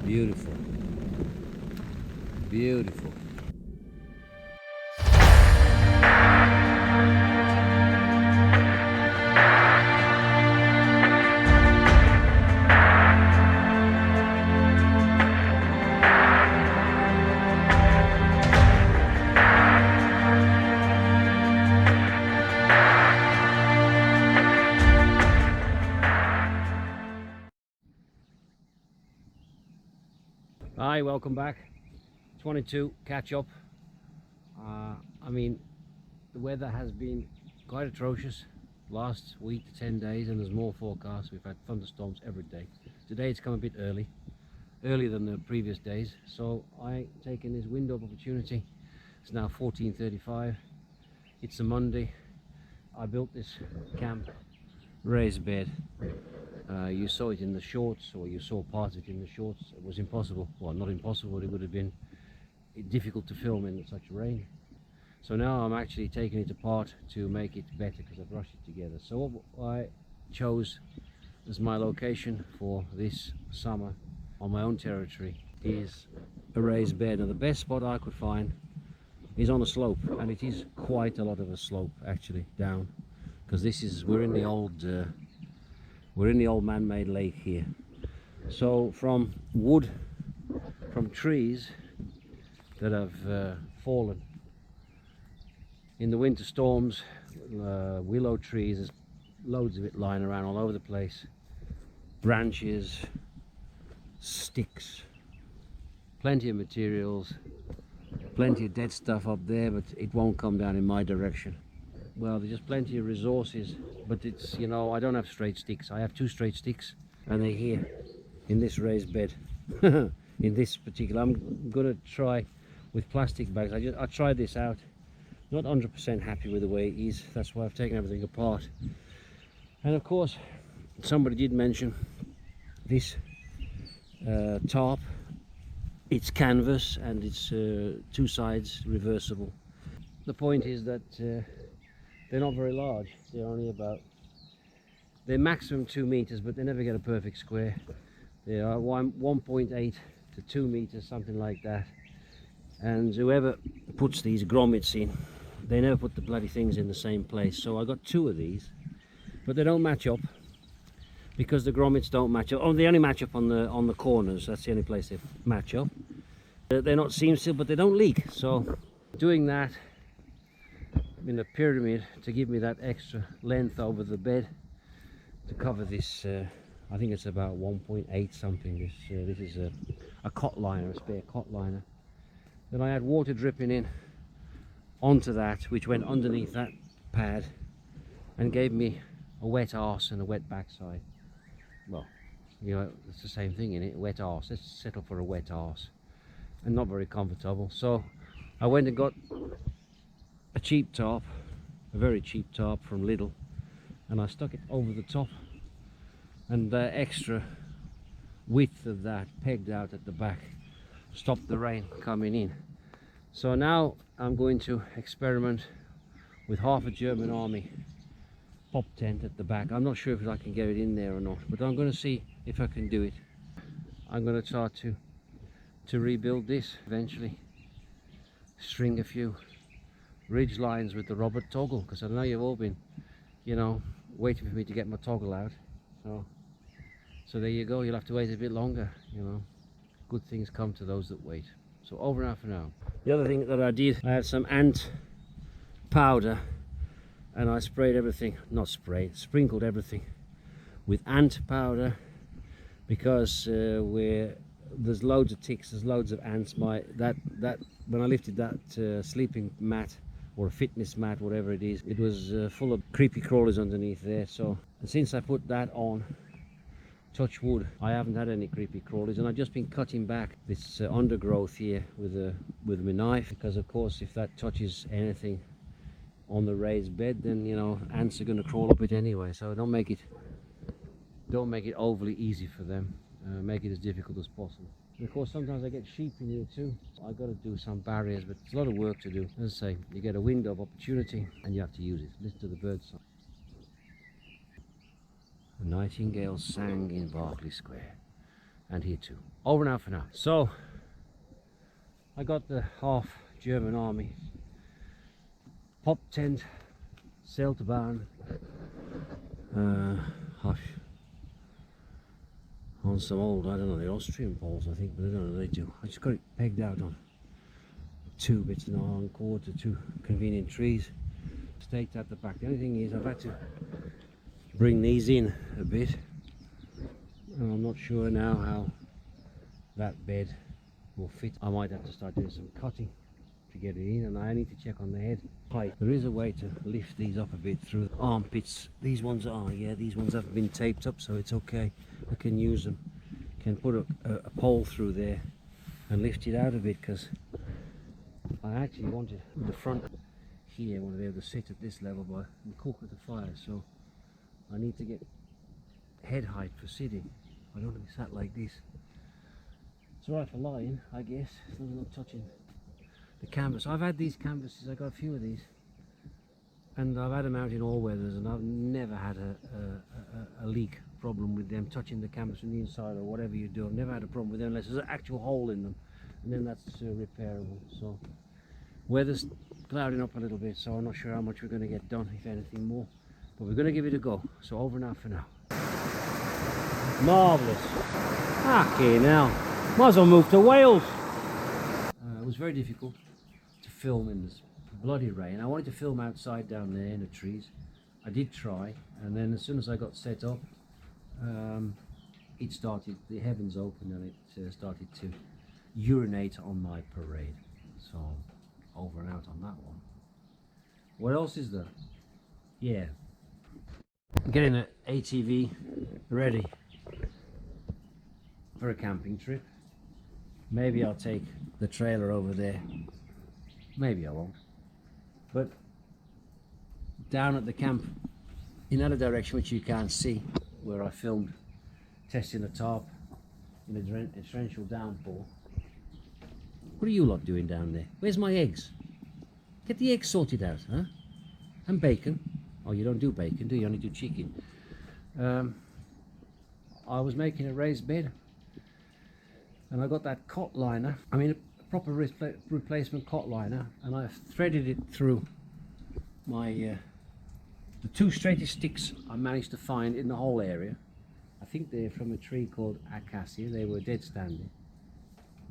Beautiful. Beautiful. Hi, welcome back. Just wanted to catch up. I mean, the weather has been quite atrocious last week to 10 days, and there's more forecasts. We've had thunderstorms every day. Today it's come a bit earlier than the previous days, so I taken this window of opportunity. It's now 14:35. It's a Monday. I built this camp raised bed. You saw it in the shorts, or you saw part of it in the shorts. It was impossible, well, not impossible, it would have been difficult to film in such rain. So now I'm actually taking it apart to make it better, because I've rushed it together. So what I chose as my location for this summer on my own territory is a raised bed. And the best spot I could find is on a slope, and it is quite a lot of a slope actually down, because we're in the old man-made lake here. So from wood, from trees that have fallen in the winter storms, willow trees, there's loads of it lying around all over the place, branches, sticks, plenty of materials, plenty of dead stuff up there, but it won't come down in my direction. Well, there's just plenty of resources, but it's, you know, I don't have straight sticks. I have 2 straight sticks, and they're here in this raised bed. In this particular, I'm gonna try with plastic bags. I tried this out, not 100% happy with the way it is. That's why I've taken everything apart. And of course, somebody did mention this tarp. It's canvas and it's 2 sides reversible. The point is that they're not very large. They're maximum 2 meters, but they never get a perfect square. They are 1.8 to 2 meters, something like that. And whoever puts these grommets in, they never put the bloody things in the same place. So I got 2 of these, but they don't match up, because the grommets don't match up. Oh, they only match up on the corners. That's the only place they match up. They're not seam sealed, but they don't leak. So doing that in a pyramid to give me that extra length over the bed to cover this, I think it's about 1.8 something. This is a cot liner, a spare cot liner. Then I had water dripping in onto that, which went underneath that pad and gave me a wet arse and a wet backside. Well, you know, it's the same thing in it, wet arse. Let's settle for a wet arse. And not very comfortable. So I went and got a cheap tarp, a very cheap tarp from Lidl, and I stuck it over the top, and the extra width of that pegged out at the back stopped the rain coming in. So now I'm going to experiment with half a German army pop tent at the back. I'm not sure if I can get it in there or not, but I'm going to see if I can do it. I'm going to try to rebuild this eventually, string a few ridge lines with the Robert toggle, because I know you've all been, you know, waiting for me to get my toggle out. So there you go. You'll have to wait a bit longer, you know. Good things come to those that wait. So over and out for now. The other thing that I did, I had some ant powder, and I sprayed everything, not sprayed, sprinkled everything with ant powder, because there's loads of ticks, there's loads of ants. When I lifted that sleeping mat or a fitness mat, whatever it is, it was full of creepy crawlers underneath there. So, and since I put that on, touch wood, I haven't had any creepy crawlers, and I've just been cutting back this undergrowth here with my knife, because of course if that touches anything on the raised bed, then, you know, ants are going to crawl up it anyway. So don't make it overly easy for them. Make it as difficult as possible. And of course sometimes I get sheep in here too. I got to do some barriers, but it's a lot of work to do. As I say, you get a window of opportunity and you have to use it. Listen to the birds song. A nightingale sang in Berkeley Square. and here too. Over and out for now. So I got the half German army pop tent, sail to barn, hush, on some old, I don't know, the Austrian poles I think, but I don't know what they do. I just got it pegged out on 2 bits and on cord to 2 convenient trees, staked at the back. The only thing is I've had to bring these in a bit, and I'm not sure now how that bed will fit. I might have to start doing some cutting to get it in, and I need to check on the head height. There is a way to lift these up a bit through the armpits. These ones are, yeah, these ones haven't been taped up, so it's okay. I can use them. Can put a pole through there and lift it out a bit, because I actually wanted the front here, I want to be able to sit at this level and cook at the fire, so I need to get head height for sitting. I don't want to be sat like this. It's alright for lying, I guess, as long as I'm not touching the canvas. I've had these canvases, I got a few of these, and I've had them out in all weathers, and I've never had a leak problem with them touching the canvas from the inside or whatever you do. I've never had a problem with them unless there's an actual hole in them, and then that's repairable. So weather's clouding up a little bit, so I'm not sure how much we're going to get done, if anything more, but we're going to give it a go. So over and out for now. Marvellous. Okay, now might as well move to Wales. It was very difficult to film in this bloody rain. I wanted to film outside down there in the trees. I did try, and then as soon as I got set up, it started, the heavens opened, and it started to urinate on my parade. So over and out on that one. What else is there? Yeah, getting the ATV ready for a camping trip. Maybe I'll take the trailer over there, maybe I won't, but down at the camp in that direction, which you can't see, where I filmed testing the tarp in a torrential downpour. What are you lot doing down there? Where's my eggs? Get the eggs sorted out, huh? And bacon. Oh, you don't do bacon, do you? You only do chicken. I was making a raised bed, and I got that cot liner, I mean a proper replacement cot liner, and I've threaded it through my the 2 straightest sticks I managed to find in the whole area. I think they're from a tree called acacia. They were dead standing,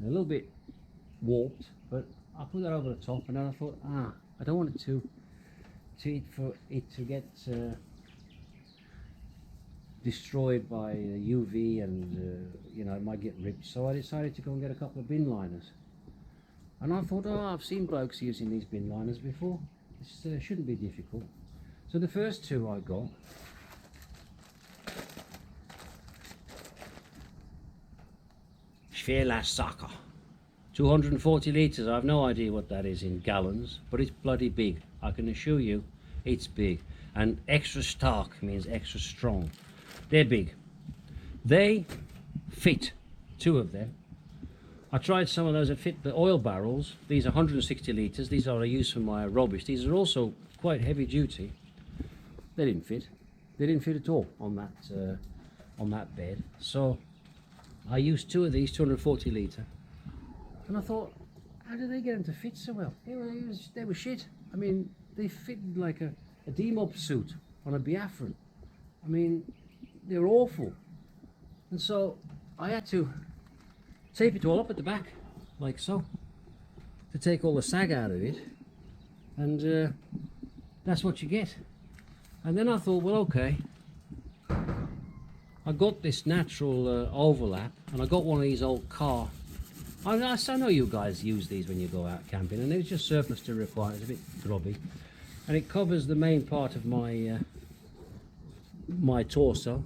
a little bit warped, but I put that over the top, and then I thought, I don't want it to get destroyed by UV, and you know, it might get ripped. So I decided to go and get a couple of bin liners, and I thought, I've seen blokes using these bin liners before, this shouldn't be difficult. So the first 2 I got, Schwela Saka, 240 litres. I have no idea what that is in gallons, but it's bloody big. I can assure you it's big, and extra stark means extra strong. They're big. They fit, 2 of them. I tried some of those that fit the oil barrels. These are 160 litres. These are I use for my rubbish. These are also quite heavy duty. They didn't fit. They didn't fit at all on that bed. So I used 2 of these, 240 litre, and I thought, how did they get them to fit so well? They were shit. I mean, they fitted like a demob suit on a Biafran. I mean, they were awful. And so I had to tape it all up at the back, like so, to take all the sag out of it, and that's what you get. And then I thought, well, okay, I got this natural overlap, and I got one of these old car. I know you guys use these when you go out camping, and it's just surplus to require. It's a bit grubby, and it covers the main part of my my torso.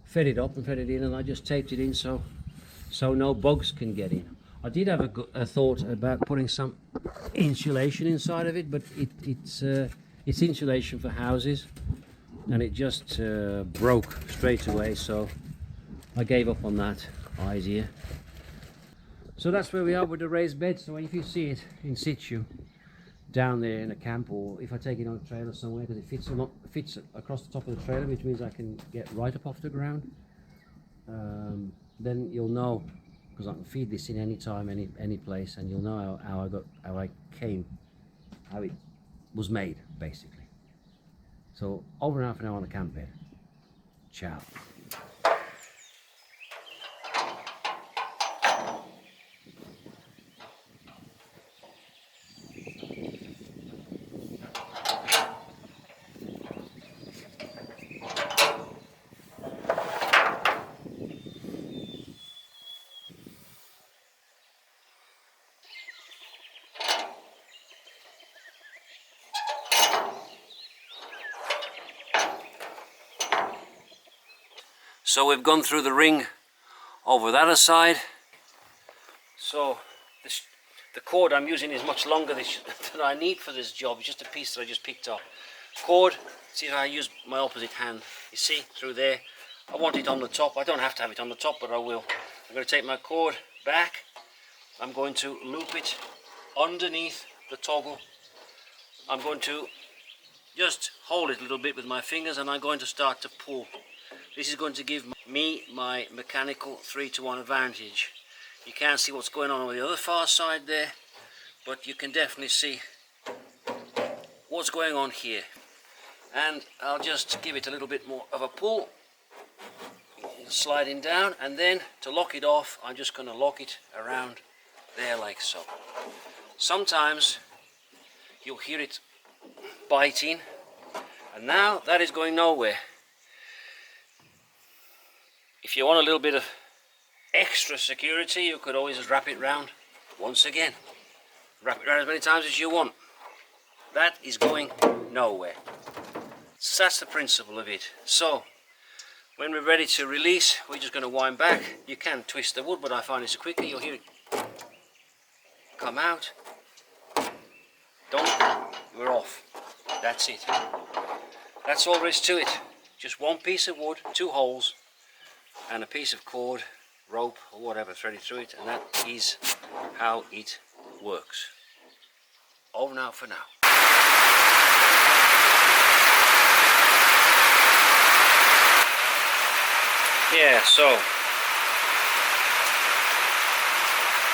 Fed it up and fed it in, and I just taped it in so no bugs can get in. I did have a thought about putting some insulation inside of it, but it's insulation for houses, and it just broke straight away, so I gave up on that idea. So that's where we are with the raised bed. So if you see it in situ down there in a camp, or if I take it on a trailer somewhere, because it fits across the top of the trailer, which means I can get right up off the ground. then you'll know, because I can feed this in any time, any place, and you'll know how it was made, basically. So over and half an hour on the camp bed. Ciao. So we've gone through the ring over that aside. So the cord I'm using is much longer than I need for this job. It's just a piece that I just picked up. Cord, see how I use my opposite hand. You see through there. I want it on the top. I don't have to have it on the top, but I will. I'm going to take my cord back. I'm going to loop it underneath the toggle. I'm going to just hold it a little bit with my fingers, and I'm going to start to pull. This is going to give me my mechanical 3-to-1 advantage. You can't see what's going on the other far side there, but you can definitely see what's going on here. And I'll just give it a little bit more of a pull, sliding down, and then to lock it off, I'm just going to lock it around there like so. Sometimes you'll hear it biting, and now that is going nowhere. If you want a little bit of extra security, you could always just wrap it round once again. Wrap it around as many times as you want. That is going nowhere. So that's the principle of it. So when we're ready to release, we're just going to wind back. You can twist the wood, but I find it's quicker. You'll hear it come out. Done. We're off. That's it. That's all there is to it. Just one piece of wood, 2 holes, and a piece of cord, rope or whatever threaded through it, and that is how it works. Over now for now. Yeah, so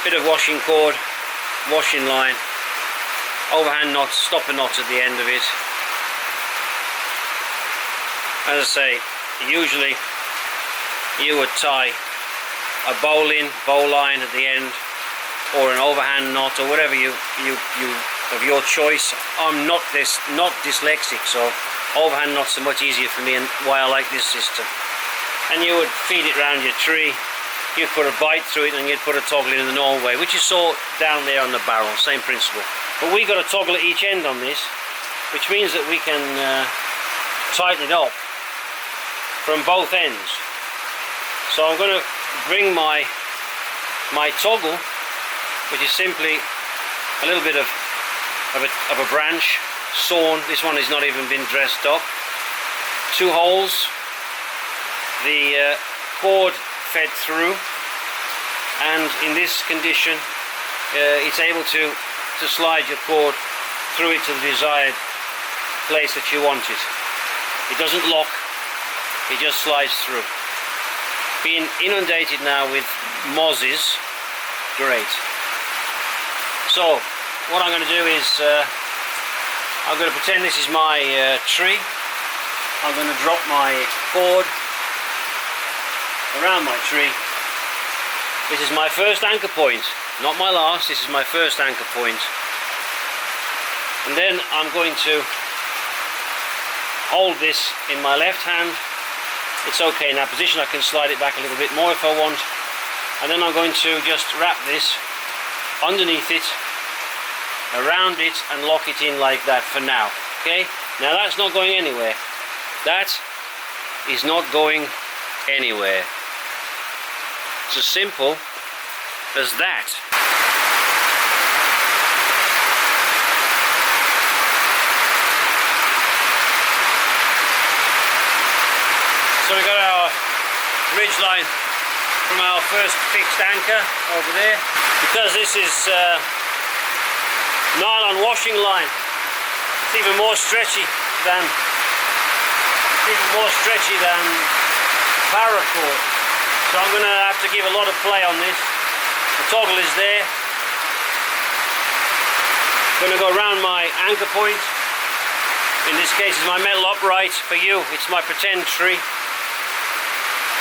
bit of washing cord, washing line, overhand knots, stopper knots at the end of it. As I say, usually you would tie a bow line at the end, or an overhand knot, or whatever you of your choice. I'm not dyslexic, so overhand knots are much easier for me, and why I like this system. And you would feed it around your tree. You'd put a bite through it, and you'd put a toggle in the normal way, which you saw down there on the barrel. Same principle. But we got a toggle at each end on this, which means that we can tighten it up from both ends. So I'm going to bring my toggle, which is simply a little bit of a branch sawn. This one has not even been dressed up. 2 holes, the cord fed through, and in this condition it's able to slide your cord through it to the desired place that you want it. It doesn't lock, it just slides through. Being inundated now with mozzies, great. So what I'm going to do is I'm going to pretend this is my tree. I'm going to drop my cord around my tree. This is my first anchor point, not my last. This is my first anchor point. And then I'm going to hold this in my left hand. It's okay in that position. I can slide it back a little bit more if I want. And then I'm going to just wrap this underneath it, around it, and lock it in like that for now. Okay? Now that's not going anywhere. That is not going anywhere. It's as simple as that. So we got our ridgeline from our first fixed anchor over there. Because this is nylon washing line, it's even more stretchy than paracord. So I'm going to have to give a lot of play on this. The toggle is there. I'm going to go around my anchor point. In this case it's my metal upright. For you it's my pretend tree.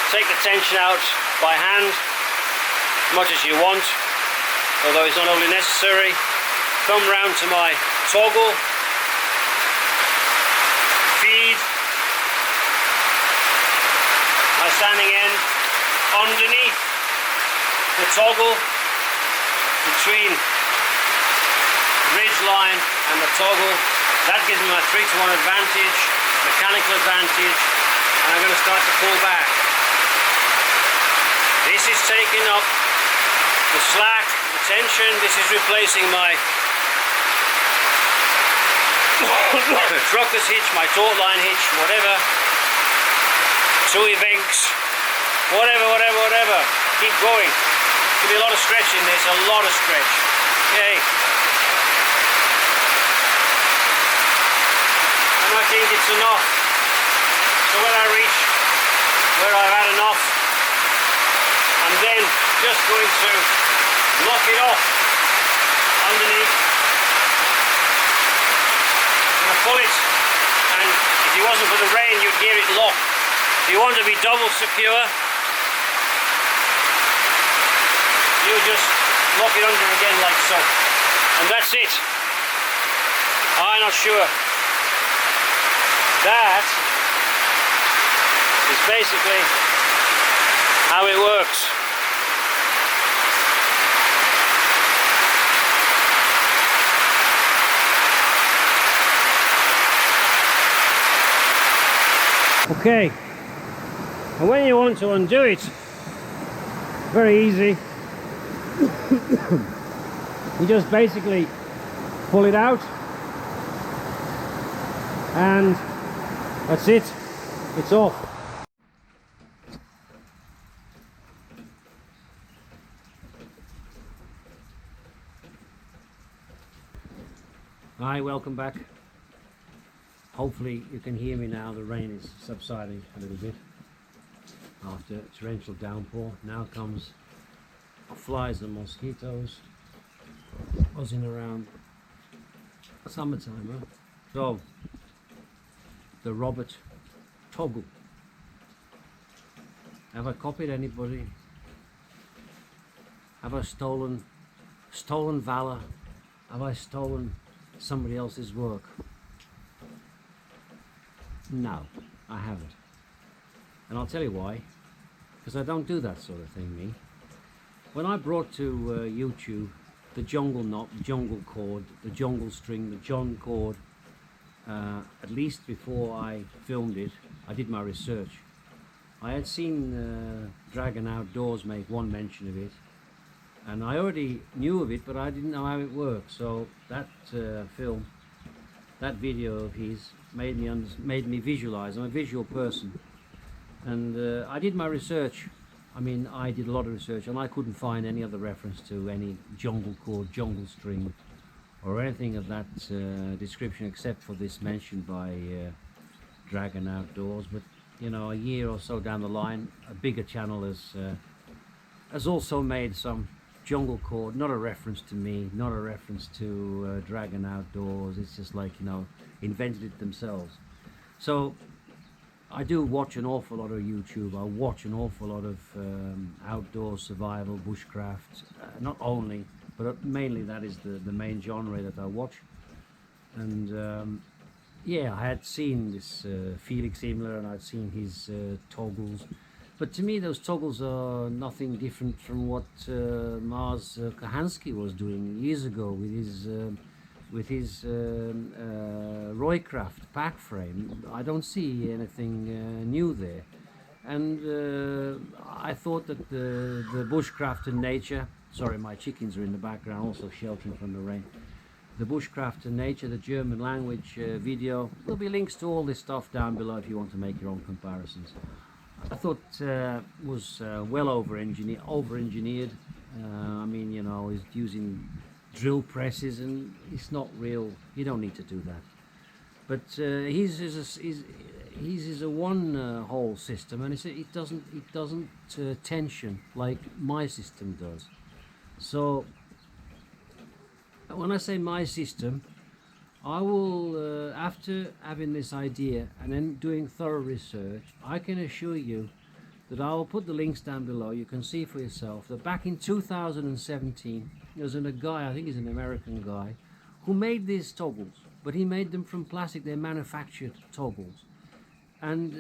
Take the tension out by hand as much as you want, although it's not only necessary. Come round to my toggle, feed my standing end underneath the toggle between the ridge line and the toggle. That gives me my 3-to-1 advantage, mechanical advantage, and I'm going to start to pull back. This is taking up the slack, the tension. This is replacing my trucker's hitch, my taut line hitch, whatever. Tui Vinks, whatever. Keep going. There'll be a lot of stretch in this, a lot of stretch. Okay. And I think it's enough. So when I reach where I've had enough, I'm then just going to lock it off underneath. And pull it, and if it wasn't for the rain you'd hear it lock. If you want to be double secure, you just lock it under again like so, and that's it. I'm not sure. That is basically how it works. Okay, and when you want to undo it, very easy. You just basically pull it out, and that's it, it's off. Hi, welcome back. Hopefully you can hear me now. The rain is subsiding a little bit after a torrential downpour. Now comes flies and mosquitoes buzzing around. Summertime, huh? So, the Robert toggle. Have I copied anybody? Have I stolen valor? Have I stolen somebody else's work? No, I haven't. And I'll tell you why. Because I don't do that sort of thing, me. When I brought to YouTube the jungle knot, the jungle cord, the jungle string, the John cord, at least before I filmed it, I did my research. I had seen Dragon Outdoors make one mention of it, and I already knew of it, but I didn't know how it worked. So that film, that video of his, made me visualize. I'm a visual person, and I did my research. I mean, I did a lot of research, and I couldn't find any other reference to any jungle cord, jungle string, or anything of that description, except for this mentioned by Dragon Outdoors. But you know, a year or so down the line, a bigger channel has also made some jungle cord, not a reference to me, not a reference to Dragon Outdoors. It's just like, you know, invented it themselves. So I do watch an awful lot of YouTube. I watch an awful lot of outdoor survival, bushcraft, not only, but mainly that is the main genre that I watch. And yeah, I had seen this Felix Immler, and I'd seen his toggles. But to me, those toggles are nothing different from what Mars Kahansky was doing years ago with his Roycraft pack frame. I don't see anything new there. And I thought that the Bushcraft and Nature, sorry, my chickens are in the background also sheltering from the rain. The Bushcraft and Nature, the German language video, there'll be links to all this stuff down below if you want to make your own comparisons. I thought was well over-engineered. I mean, you know, he's using drill presses, and it's not real. You don't need to do that. But his is a one hole system, and it doesn't tension like my system does. So when I say my system, I will, after having this idea and then doing thorough research, I can assure you that I will put the links down below. You can see for yourself that back in 2017, there was a guy, I think he's an American guy, who made these toggles, but he made them from plastic. They're manufactured toggles. And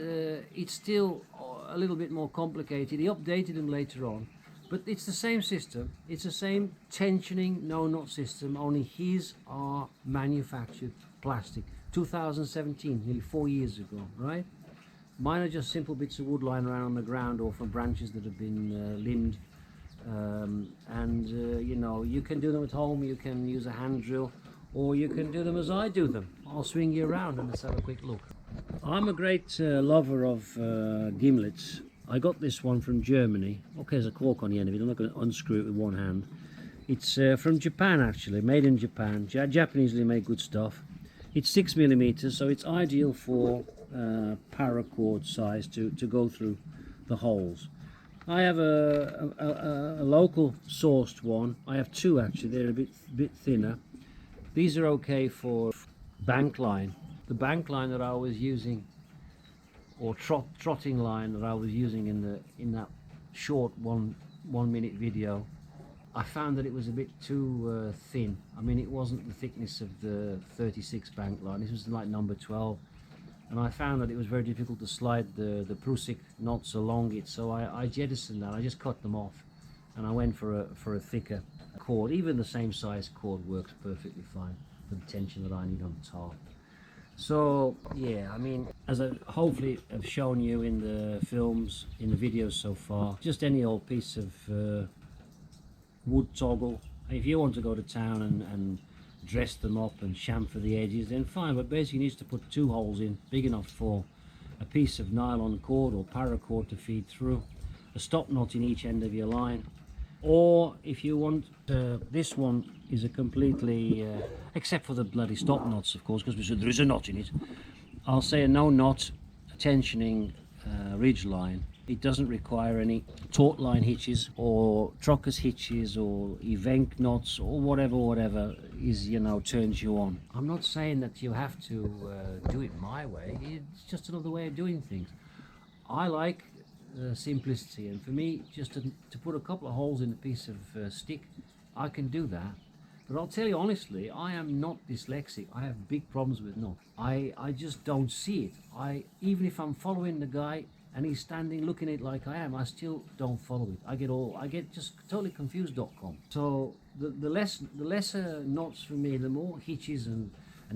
it's still a little bit more complicated. He updated them later on. But it's the same system, it's the same tensioning no-knot system, only his are manufactured plastic. 2017, nearly 4 years ago, right? Mine are just simple bits of wood lying around on the ground or from branches that have been limbed. You know, you can do them at home, you can use a hand drill, or you can do them as I do them. I'll swing you around and let's have a quick look. I'm a great lover of gimlets. I got this one from Germany. Okay, there's a cork on the end of it. I'm not going to unscrew it with one hand. It's from Japan, actually, made in Japan. Japanese, they make good stuff. It's 6mm, so it's ideal for paracord size to go through the holes. I have a local sourced one. I have two, actually. They're a bit thinner. These are okay for bank line. The bank line that I was using, or trotting line that I was using in that short one minute video, I found that it was a bit too thin. I mean, it wasn't the thickness of the 36 bank line. This was like number 12, and I found that it was very difficult to slide the Prusik knots along it. So I jettisoned that. I just cut them off, and I went for a thicker cord. Even the same size cord works perfectly fine for the tension that I need on the tarp. So yeah, I mean, as I hopefully have shown you in the films, in the videos so far, just any old piece of wood toggle. If you want to go to town and dress them up and chamfer the edges, then fine, but basically you need to put two holes in, big enough for a piece of nylon cord or paracord to feed through, a stop knot in each end of your line. Or if you want, this one is a completely, except for the bloody stop knots, of course, because there is a knot in it. I'll say a no knot tensioning ridge line. It doesn't require any taut line hitches or truckers hitches or evenk knots or whatever is, you know, turns you on. I'm not saying that you have to do it my way. It's just another way of doing things. I like simplicity, and for me, just to put a couple of holes in a piece of stick, I can do that. But I'll tell you honestly, I am not dyslexic. I have big problems with knots. I just don't see it. Even if I'm following the guy and he's standing looking at it like I am, I still don't follow it. I get just totally confused.com. So the lesser knots for me, the more hitches and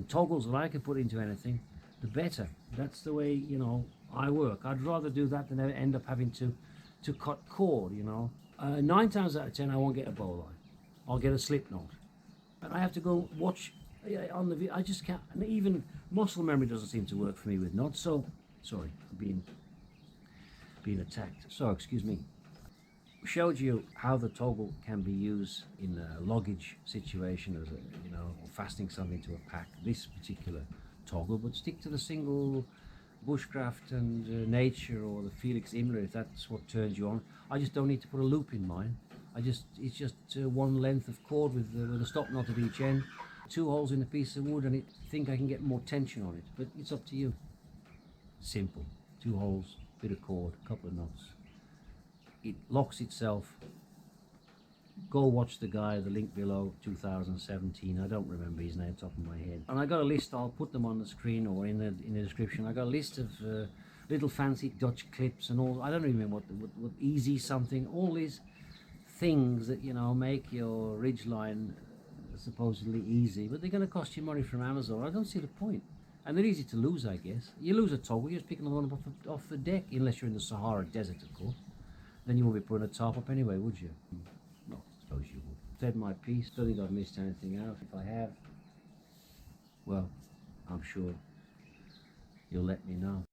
toggles that I can put into anything, the better. That's the way, you know, I work. I'd rather do that than end up having to cut cord, you know. 9 times out of 10 I won't get a bowline. I'll get a slip knot. But I have to go watch on the video. I just can't, and even muscle memory doesn't seem to work for me with knots. So, sorry, I'm being attacked. So, excuse me. Showed you how the toggle can be used in a luggage situation, as a, you know, or fastening something to a pack. This particular toggle, but stick to the single Bushcraft and Nature or the Felix Immler if that's what turns you on. I just don't need to put a loop in mine. It's just one length of cord with a stop knot at each end, 2 holes in a piece of wood, and I think I can get more tension on it. But it's up to you. Simple. 2 holes, bit of cord, a couple of knots. It locks itself. Go watch the guy, the link below, 2017. I don't remember his name top of my head. And I got a list. I'll put them on the screen or in the description. I got a list of little fancy Dutch clips and all. I don't even remember what easy something. All these things that, you know, make your ridgeline supposedly easy, but they're going to cost you money from Amazon. I don't see the point. And they're easy to lose, I guess. You lose a toggle, you just pick another one up off the deck, unless you're in the Sahara Desert, of course. Then you won't be putting a tarp up anyway, would you? No, I suppose you would. Said my piece. Don't think I've missed anything out. If I have, well, I'm sure you'll let me know.